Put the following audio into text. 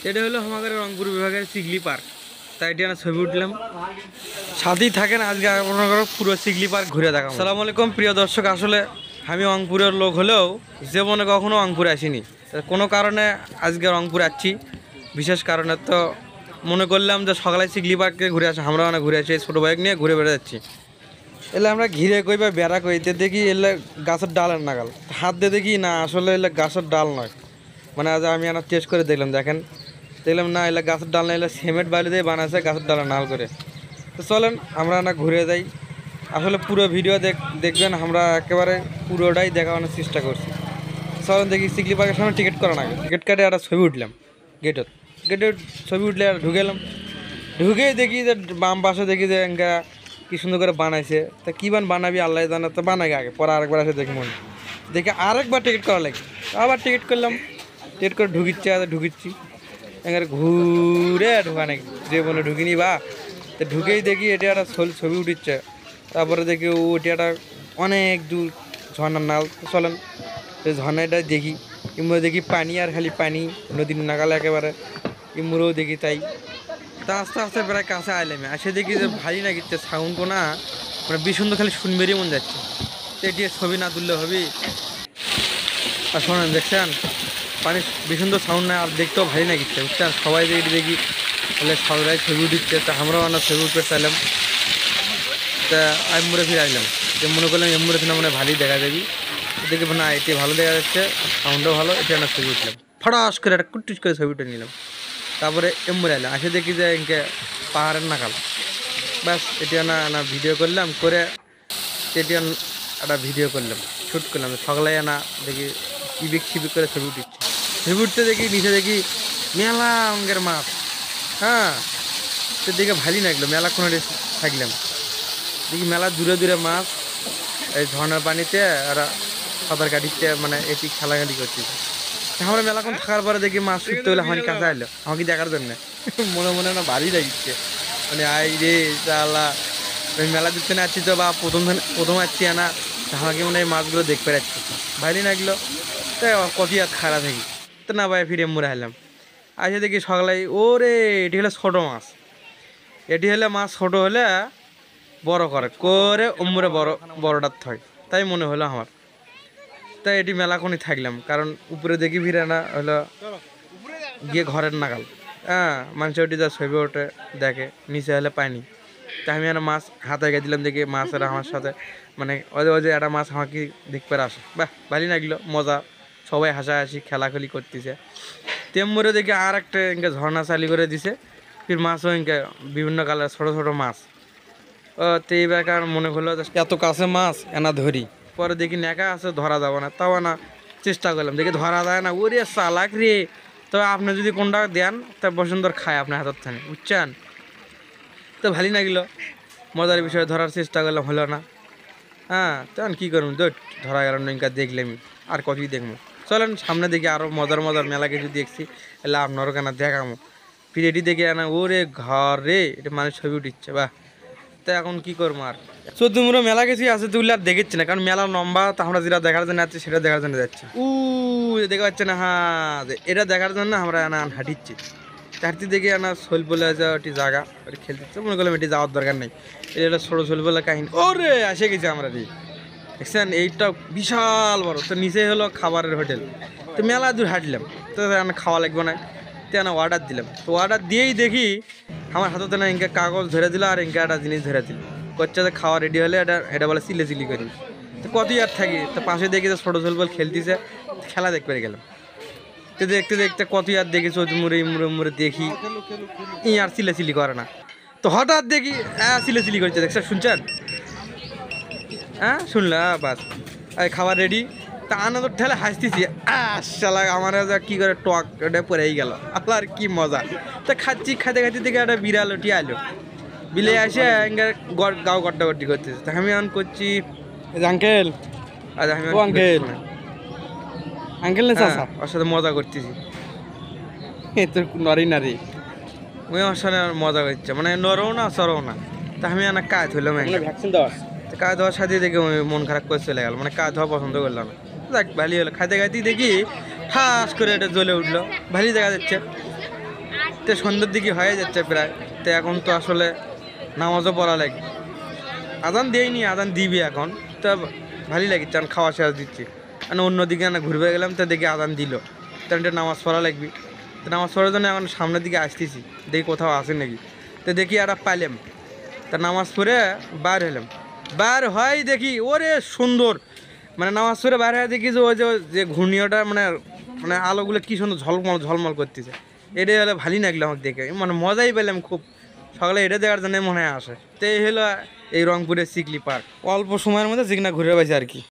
এটা হলো আমাদের রংপুর বিভাগের সিগলি পার্ক। তাই এটা ছবি উঠলাম, সাথেই থাকেন। আজকে মনে করো পুরো সিগলি পার্ক ঘুরে দেখাবো। আসসালামু আলাইকুম প্রিয় দর্শক। আসলে আমি রংপুরের লোক হলেও জীবনে কখনো রংপুরে আসিনি, কোনো কারণে আজকে রংপুরে আসছি, বিশেষ কারণে। তো মনে করলাম যে সকালে সিগলি পার্কে ঘুরে আসি, আমরা অনেক ঘুরে আসি, ছোটো বাইক নিয়ে ঘুরে বেড়ে যাচ্ছি। এলে আমরা ঘিরে কই বা বেড়া কইতে দেখি এলে গাছের ডালের নাগাল, হাত দিয়ে দেখি না আসলে এলে গাছের ডাল নয়। মানে আজ আমি আনা টেস্ট করে দেখলাম না এলে গাছের ডাল না, এলে সিমেন্ট বালি দিয়ে বানাচ্ছে গাছের ডালের নাল করে। তো চলেন আমরা না ঘুরে যাই। আসলে পুরো ভিডিও দেখবেন, আমরা একেবারে পুরোটাই দেখানোর চেষ্টা করছি। চলেন দেখি। সিগলি পার্কের সামনে টিকিট করা লাগে, টিকিট কাটে একটা ছবি উঠলাম গেটের ছবি উঠলে আর ঢুকেই দেখি যে বাম পাশে দেখি যে কি সুন্দর করে বানাইছে। তা কী বানাবি আল্লাহ জানা, তো বানাই আগে, পরে আরেকবার আসে দেখি দেখে আরেকবার টিকিট করা লাগে। আবার টিকিট করলাম, টিকিট করে ঢুকিচ্ছি এখানে ঘুরে ঢোকা নাকি, যে বলে ঢুকিনি বা। তো ঢুকেই দেখি এটা একটা ছবি উঠিচ্ছে। তারপরে দেখি ওটি একটা অনেক দূর ঝর্ণার নাল। চলেন সেই ঝর্ণাটা দেখি। ইমুরে দেখি পানি আর খালি পানি, নদীর নাগালে একেবারে। ইমুরেও দেখি তাই। তা আস্তে আস্তে প্রায় কাছে আইলাম, আসে দেখি যে ভারী না গিচ্ছে সাউন্ড কোনা, মানে ভীষণ খালি শুনবেরই মন যাচ্ছে। তো এটি ছবি না তুললে হবি। আর শোনেন দেখছেন পানি ভীষণ সাউন্ড না, আর দেখতেও ভারী না গিচ্ছে বুঝছেন। সবাই দেখি তাহলে সবাই ছবি উঠিচ্ছে। তা আমরাও অনেক ছবি উঠতে চাইলাম। তা এমুরে ফিরে আইলাম, যে মনে করলাম এমুরে ফিরে মানে ভালোই দেখা যাবি। দেখি না এটি ভালো দেখা যাচ্ছে, সাউন্ডও ভালো, এটি একটা ছবি উঠলাম। ফটাস করে একটা কুটুস করে ছবি উঠে নিলাম। তারপরে এমুরে এলাম, আসে দেখি যে ইনকে পাহাড়ের নাকাল। ব্যাস এটি না ভিডিও করলাম, করে এটি একটা ভিডিও করলাম, শ্যুট করলাম। সকালে না দেখি চিবিক করে ছবি উঠছে। ছবি উঠতে দেখি নিচে দেখি মেলা অঙ্গের মাছ। হ্যাঁ, তো দেখে ভালোই লাগলো। মেলা কোনো থাকলাম, দেখি মেলা দূরে মাছ এই ঝর্ণার পানিতে আর সাঁতার কাটিতে, মানে এটি খেলাখালি করতেছে। আমরা মেলাক্ষণ থাকার পরে দেখি মাছ ছুটতে হলে আমার কাছে আইলো, আমাকে দেখার জন্য। মনে না ভালোই লাগছে, মানে আই রে চালা ওই মেলা দেখতে না আসছি তো, বা প্রথম আসছি না, আমাকে মনে হয় মাছগুলো দেখতে পাচ্ছি, ভালোই লাগলো। তাই কত আর খারাপ থাকি। তো না ভাই ফিরে মুড়ে এলাম, আসে দেখি সকালে ওরে এটি হলে ছোটো মাছ। এটি হলে মাছ ছোটো হলে বড় করে উমরে বড়টার থয়, তাই মনে হলো আমার। তাই এটি মেলাক্ষণই থাকলাম, কারণ উপরে দেখি ফিরে না হলো গিয়ে ঘরের নাগাল। হ্যাঁ, মানুষ ওটি যা ছবি ওঠে দেখে, নিচে হলে পায়নি। তাই আমি একটা মাছ হাতে গিয়ে দিলাম, দেখি মাছের আমার সাথে মানে ওই একটা মাছ আমাকে দেখতে আসে। বাহ ভালোই লাগলো, মজা, সবাই হাসাহাসি খেলাখেলি করতেছে। তেমরে দেখি আর একটা ইনকে ঝর্ণা চালি করে দিছে, ফির মাছও ইনকে বিভিন্ন কালার ছোটো মাছ। ও তো এইবার কারণ মনে হলো এত কাছে মাছ এনা ধরি, পরে দেখি নেকা আছে ধরা যাবো না, তাও না চেষ্টা করলাম, দেখি ধরা যায় না। ওরে চালাক রে, তো আপনি যদি কোনটা দেন তা বসুন্ধর খায় আপনার হাতের থানে, বুঝছেন। তো ভালোই লাগলো, মজার বিষয়ে ধরার চেষ্টা করলাম, হলো না। হ্যাঁ, তখন কী করুন, ধরা গেল নৌকা দেখলামই, আর কতই দেখবো। চলেন সামনে দেখি আরও মজার মেলা কিছু দেখছি, এলে আপনারও কেন দেখামো। ফির এটি দেখে না ওরে ঘর রে, এটা মানুষ ছবি উঠিচ্ছে। বাহ, তো এখন কী করবো আর। চোদ্দমুড়ো মেলা কিছু আছে, তুই আর দেখেছি না, কারণ মেলা লম্বা, তো আমরা যেটা দেখার জন্য যাচ্ছি সেটা দেখার জন্য যাচ্ছি। দেখা যাচ্ছে না, হ্যাঁ এটা দেখার জন্য আমরা হাঁটিচ্ছি। হাঁটতে দেখি শৈল বলে একটি জায়গা, ওটি খেলতে মনে করলাম এটি যাওয়ার দরকার নেই, এটা ছোটো শৈল বলে কাহিনী। ওরে আসে গেছি আমরা রে, দেখছেন এইটা বিশাল বড়। তো নিচে হলো খাবারের হোটেল। তো মেলা দূর হাঁটলাম, তো খাওয়া লাগবে না, তো অর্ডার দিলাম। তো অর্ডার দিয়েই দেখি আমার হাতে না ইনকে কাগজ ধরে দিল, আর ইনকে একটা জিনিস ধরে দিল, করছে যে খাওয়া রেডি হলে এটা বলে চিলি করি। তো কতই আর থাকি, তো পাশে দেখি যে ছোটো ছোট বল খেলতেছে, খেলা দেখতে গেলাম। তো দেখতে কতই আর দেখি মুড়ে দেখি ই আর চিলি করে না। তো হঠাৎ দেখি চিলি করছে, দেখছে শুনছেন? হ্যাঁ শুনলাম, বাস খাবার রেডি। তা আনন্দ ঠেলে হাসতেছি, শালা আমার কি করে টক ওটা পরেই গেল, আর কি মজা। তা খাতে দেখে একটা বিড়াল ওটি আলো, বিলে আসে গাও গড্ডি করতেছে। তা আমি এখন করছি আঙ্কেল, আচ্ছা আমি আঙ্কেল না ওর সাথে মজা করতেছি। তোর নারী ওই ওর সাথে মজা করছে, মানে নরও না সরও না। তা আমি কাজ হইলাম ভ্যাকসিন দেওয়া, কাজ ধোয়ার সাথে দেখে মন খারাপ করে চলে গেল, মানে কাজ ধোয়া পছন্দ করলাম না। যাক ভালোই হলো, খাইতেই দেখি ঠাস করে এটা জ্বলে উঠলো, ভালোই দেখা যাচ্ছে। তো সন্ধ্যের দিকে হয়ে যাচ্ছে প্রায়। তো এখন তো আসলে নামাজও পড়া লাগে, আজান দিইনি, আজান দিবি এখন। তো ভালোই লাগে, কারণ খাওয়া শেষ দিচ্ছি। মানে অন্যদিকে না ঘুরবে গেলাম, তো দেখি আজান দিল, তখন এটা নামাজ পড়া লাগবি। তো নামাজ পড়ার জন্য এখন সামনের দিকে আসতেছি, দেখি কোথাও আসে নাকি। তো দেখি একটা পাইলাম, তা নামাজ পড়ে বার হলাম। বার হয় দেখি ওরে সুন্দর, মানে নামাজ পড়ে বার হয়ে দেখি যে ওই যে ঘূর্ণিয়টা মানে মানে আলোগুলো কি সুন্দর ঝলমল ঝলমল করতেছে। এটাই হলে ভালোই লাগলো আমাকে দেখে, মানে মজাই পেলাম খুব। সকালে এটা দেখার জন্য মনে হয় আসে। তো এই হলো এই রংপুরের সিকলি পার্ক, অল্প সময়ের মধ্যে যেখানে ঘুরে পাইছে আর কি।